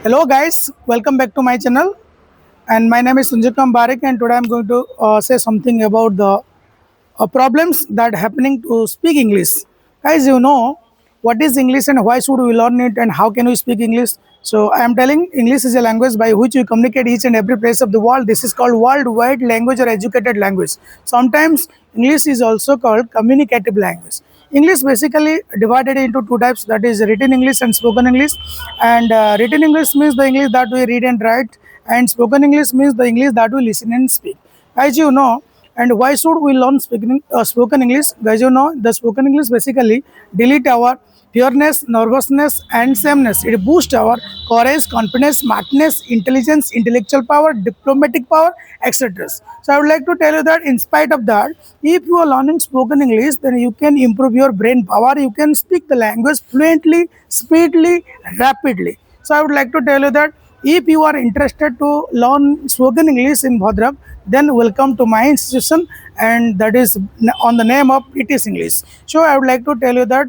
Hello guys, welcome back to my channel and my name is Sunjikam Barik and today I'm going to say something about the problems that happening to speak English. Guys, you know what is English and why should we learn it and how can we speak English? So I am telling English is a language by which we communicate each and every place of the world. This is called worldwide language or educated language. Sometimes English is also called communicative language. English basically divided into two types, that is written English and spoken English. And written English means the English that we read and write, and spoken English means the English that we listen and speak. As you know, and why should we learn spoken English? Guys, you know, the spoken English basically delete our fearness, nervousness, and sameness. It boosts our courage, confidence, smartness, intelligence, intellectual power, diplomatic power, etc. So I would like to tell you that in spite of that, if you are learning spoken English, then you can improve your brain power. You can speak the language fluently, speedily, rapidly. So I would like to tell you that if you are interested to learn spoken English in Bhadrak, then welcome to my institution, and that is on the name of It is English. So I would like to tell you that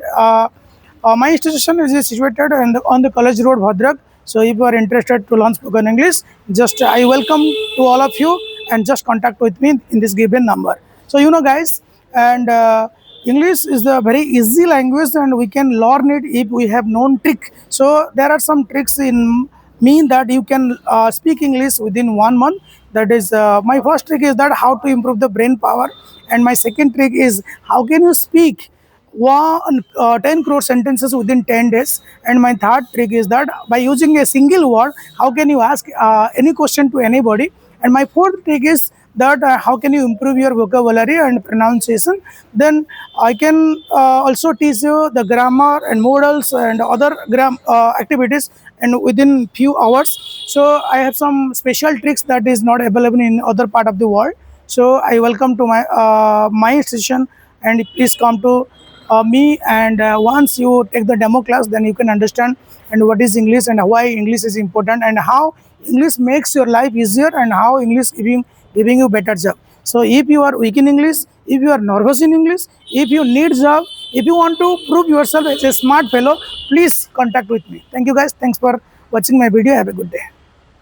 my institution is situated on the College Road, Bhadrak. So if you are interested to learn spoken English, just I welcome to all of you and just contact with me in this given number. So you know guys, and English is the very easy language and we can learn it if we have known trick. So there are some tricks in mean that you can speak English within 1 month. That is my first trick is that how to improve the brain power, and my second trick is how can you speak 10 crore sentences within 10 days, and my third trick is that by using a single word how can you ask any question to anybody, and my fourth trick is that how can you improve your vocabulary and pronunciation. Then I can also teach you the grammar and modals and other activities and within few hours. So I have some special tricks that is not available in other part of the world. So I welcome to my institution, and please come to me, and once you take the demo class, then you can understand and what is English and why English is important and how English makes your life easier and how English giving you better job. So if you are weak in English, if you are nervous in English, if you need job, if you want to prove yourself as a smart fellow, please contact with me. Thank you guys. Thanks for watching my video. Have a good day.